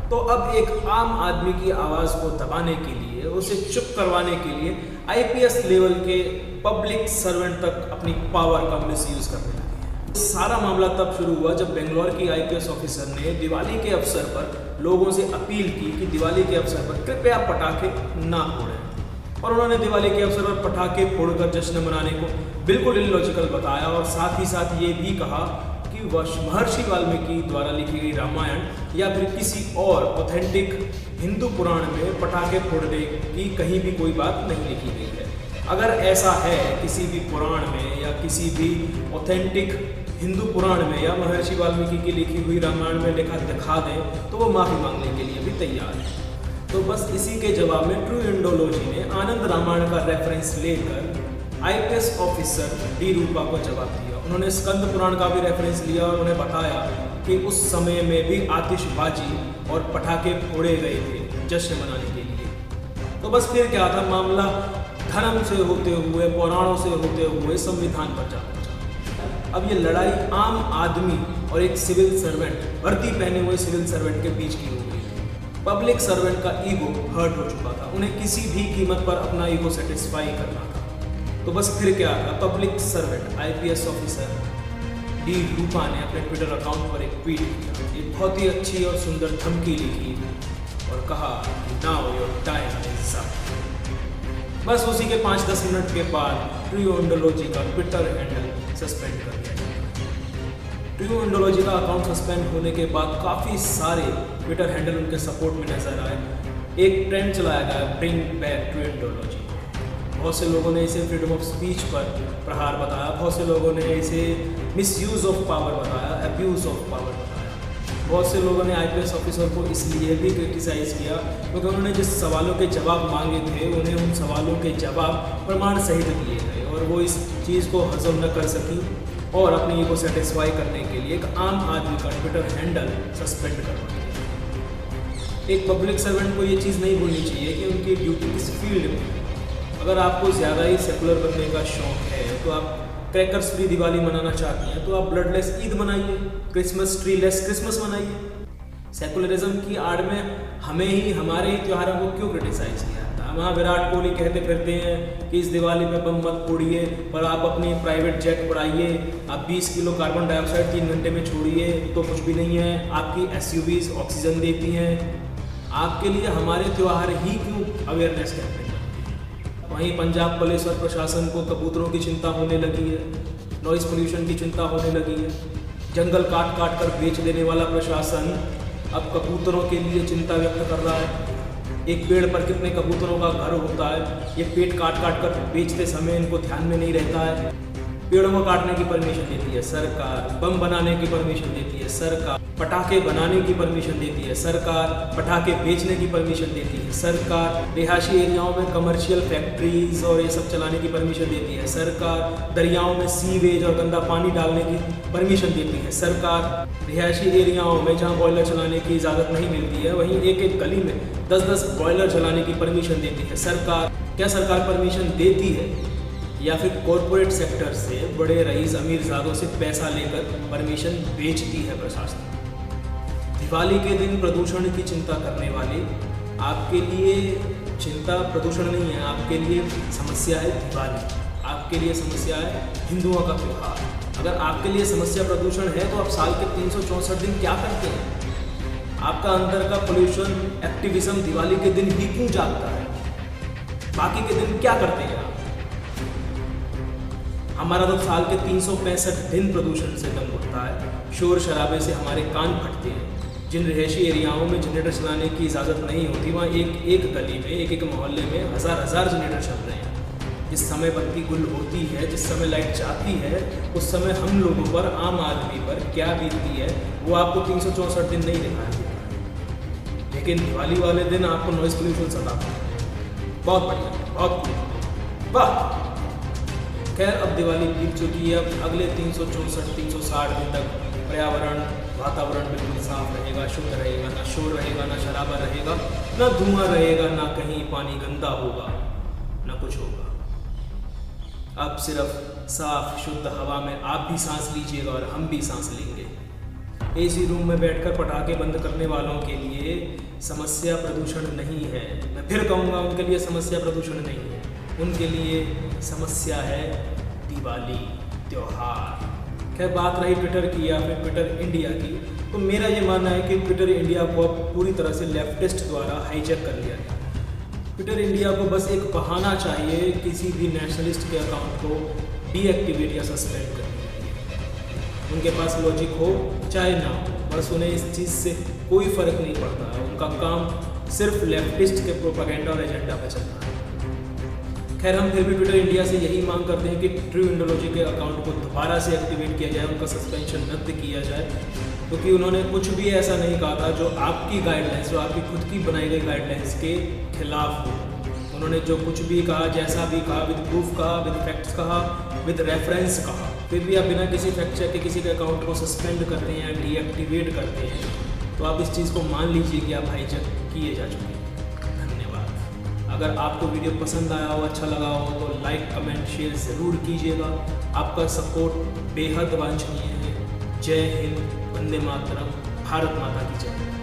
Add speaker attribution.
Speaker 1: तो अब एक आम आदमी की आवाज़ को दबाने के लिए, उसे चुप करवाने के लिए आईपीएस लेवल के पब्लिक सर्वेंट तक अपनी पावर का मिसयूज करने लगे हैं। सारा मामला तब शुरू हुआ जब बेंगलोर की आईपीएस ऑफिसर ने दिवाली के अवसर पर लोगों से अपील की कि दिवाली के अवसर पर कृपया पटाखे ना फोड़ें, और उन्होंने दिवाली के अवसर पर पटाखे फोड़कर जश्न मनाने को बिल्कुल इलॉजिकल बताया, और साथ ही साथ ये भी कहा कि महर्षि वाल्मीकि द्वारा लिखी गई रामायण या फिर किसी और ऑथेंटिक हिंदू पुराण में पटाखे फोड़ने की कहीं भी कोई बात नहीं लिखी गई है। अगर ऐसा है किसी भी पुराण में या किसी भी ऑथेंटिक हिंदू पुराण में या महर्षि वाल्मीकि की लिखी हुई रामायण में लिखा दिखा दें तो वो माफ़ी मांगने के लिए भी तैयार है। तो बस इसी के जवाब में ट्रू इंडोलॉजी ने आनंद रामायण का रेफरेंस लेकर आईपीएस ऑफिसर डी रूपा को जवाब दिया। उन्होंने स्कंद पुराण का भी रेफरेंस लिया और उन्हें बताया कि उस समय में भी आतिशबाजी और पटाखे फोड़े गए थे जश्न मनाने के लिए। तो बस फिर क्या था, मामला धर्म से होते हुए, पुराणों से होते हुए संविधान पर जा पहुंचा। अब ये लड़ाई आम आदमी और एक सिविल सर्वेंट, वर्दी पहने हुए सिविल सर्वेंट के बीच की हो गई थी। पब्लिक सर्वेंट का ईगो हर्ट हो चुका था, उन्हें किसी भी कीमत पर अपना ईगो सेटिस्फाई करना था। तो बस फिर क्या था, public servant IPS officer D Rupa ने अपने ट्विटर अकाउंट पर एक ट्वीट किया, एक बहुत ही अच्छी और सुंदर धमकी लिखी और कहा now your time is up. बस उसी के 5-10 मिनट के बाद ट्रू इंडोलॉजी का ट्विटर हैंडल सस्पेंड कर दिया गया। ट्रू इंडोलॉजी का अकाउंट सस्पेंड होने के बाद काफ़ी सारे ट्विटर हैंडल उनके सपोर्ट में नजर आए। एक ट्रेंड चलाया गया, ब्रिंग बैक ट्रू इंडोलॉजी। बहुत से लोगों ने इसे फ्रीडम ऑफ स्पीच पर प्रहार बताया, बहुत से लोगों ने इसे मिसयूज ऑफ पावर बताया, अब्यूज ऑफ पावर बताया। बहुत से लोगों ने आईपीएस ऑफिसर को इसलिए भी क्रिटिसाइज़ किया क्योंकि उन्होंने जिस सवालों के जवाब मांगे थे उन्हें उन सवालों के जवाब प्रमाण सहित दिए गए और वो इस चीज़ को हजम न कर सकी और अपनी ईगो सेटिस्फाई करने के लिए एक आम आदमी का ट्विटर हैंडल सस्पेंड करवा दिया। एक पब्लिक सर्वेंट को ये चीज़ नहीं भूलनी चाहिए कि उनकी ड्यूटी किस फील्ड में। अगर आपको ज़्यादा ही सेकुलर बनने का शौक है तो आप क्रैकर्स फ्री दिवाली मनाना चाहती हैं तो आप ब्लडलेस ईद मनाइए, क्रिसमस ट्री लेस क्रिसमस मनाइए। सेकुलरिज्म की आड़ में हमें ही हमारे ही त्योहारों को क्यों क्रिटिसाइज किया जाता है? वहाँ विराट कोहली कहते फिरते हैं कि इस दिवाली में बम मत फोड़िए, पर आप अपनी प्राइवेट जेट उड़ाइए, आप 20 किलो कार्बन डाइऑक्साइड 3 घंटे में छोड़िए तो कुछ भी नहीं है। आपकी एसयूवीज ऑक्सीजन देती हैं, आपके लिए हमारे त्यौहार ही क्यों अवेयरनेस कैंपेन। वहीं पंजाब पुलिस और प्रशासन को कबूतरों की चिंता होने लगी है, नॉइस पोल्यूशन की चिंता होने लगी है। जंगल काट काट कर बेच देने वाला प्रशासन अब कबूतरों के लिए चिंता व्यक्त कर रहा है। एक पेड़ पर कितने कबूतरों का घर होता है, ये पेड़ काट काट कर बेचते समय इनको ध्यान में नहीं रहता है। पेड़ों को काटने की परमिशन देती है सरकार, बम बनाने की परमिशन देती है सरकार, पटाखे बनाने की परमिशन देती है सरकार, पटाखे बेचने की परमिशन देती है सरकार, रिहायशी एरियाओं में कमर्शियल फैक्ट्रीज और ये सब चलाने की परमिशन देती है सरकार, दरियाओं में सीवेज और गंदा पानी डालने की परमिशन देती है सरकार। रिहायशी एरियाओं में जहाँ बॉयलर चलाने की इजाज़त नहीं मिलती है वहीं एक एक गली में 10-10 बॉयलर चलाने की परमिशन देती है सरकार। क्या सरकार परमिशन देती है या फिर कॉरपोरेट सेक्टर से बड़े रईस अमीरजादों से पैसा लेकर परमिशन बेचती है प्रशासन? दिवाली के दिन प्रदूषण की चिंता करने वाले, आपके लिए चिंता प्रदूषण नहीं है, आपके लिए समस्या है दिवाली, आपके लिए समस्या है हिंदुओं का त्यौहार। अगर आपके लिए समस्या प्रदूषण है तो आप साल के 364 दिन क्या करते हैं? आपका अंदर का पोल्यूशन एक्टिविज्म दिवाली के दिन ही क्यों जागता है? बाकी के दिन क्या करते हैं आप? हमारा तो साल के 365 दिन प्रदूषण से दम उठता है, शोर शराबे से हमारे कान फटते हैं। जिन रिहायशी एरियाओं में जनरेटर चलाने की इजाज़त नहीं होती वहाँ एक एक गली में, एक एक मोहल्ले में हज़ार जनरेटर चल रहे हैं। जिस समय बत्ती गुल होती है, जिस समय लाइट जाती है, उस समय हम लोगों पर, आम आदमी पर क्या बीतती है वो आपको 364 दिन नहीं दिखाई देता। लेकिन दिवाली वाले दिन आपको नॉइस पोल्यूशन सताता है। बहुत बढ़िया, बहुत वाह। खैर अब दिवाली बीत चुकी है, अब अगले 364-360 दिन तक पर्यावरण, वातावरण बिल्कुल साफ रहेगा, शुद्ध रहेगा, ना शोर रहेगा, ना शराबा रहेगा, ना धुआं रहेगा, ना कहीं पानी गंदा होगा, ना कुछ होगा। अब सिर्फ साफ शुद्ध हवा में आप भी सांस लीजिएगा और हम भी सांस लेंगे। एसी रूम में बैठकर पटाखे बंद करने वालों के लिए समस्या प्रदूषण नहीं है। मैं फिर कहूँगा, उनके लिए समस्या प्रदूषण नहीं है, उनके लिए समस्या है दिवाली, त्योहार। खैर, बात रही ट्विटर की या फिर ट्विटर इंडिया की, तो मेरा ये मानना है कि ट्विटर इंडिया को अब पूरी तरह से लेफ्टिस्ट द्वारा हाईजैक कर लिया गया। ट्विटर इंडिया को बस एक बहाना चाहिए किसी भी नेशनलिस्ट के अकाउंट को डीएक्टिवेट या सस्पेंड करने के लिए। उनके पास लॉजिक हो चाहे ना हो, बस उन्हें इस चीज़ से कोई फ़र्क नहीं पड़ता है। उनका काम सिर्फ लेफ्टिस्ट के प्रोपेगेंडा और एजेंडा पर चलना है। खैर, हम फिर भी ट्विटर इंडिया से यही मांग करते हैं कि ट्रू इंडोलॉजी के अकाउंट को दोबारा से एक्टिवेट किया जाए, उनका सस्पेंशन रद्द किया जाए, क्योंकि उन्होंने कुछ भी ऐसा नहीं कहा था जो आपकी गाइडलाइंस, जो आपकी खुद की बनाई गई गाइडलाइंस के खिलाफ हो। उन्होंने जो कुछ भी कहा, जैसा भी कहा, विद प्रूफ कहा, विद फैक्ट्स कहा, विद रेफरेंस कहा, फिर भी आप बिना किसी फैक्ट चेक के किसी के अकाउंट को सस्पेंड करते हैं या डीएक्टिवेट करते हैं, तो आप इस चीज़ को मान लीजिए कि आप हाईजैक किए जा चुके हैं। धन्यवाद। अगर आपको वीडियो पसंद आया हो, अच्छा लगा हो, तो लाइक, कमेंट, शेयर ज़रूर कीजिएगा। आपका सपोर्ट बेहद वांछनीय है। जय हिंद, वंदे मातरम, भारत माता की जय।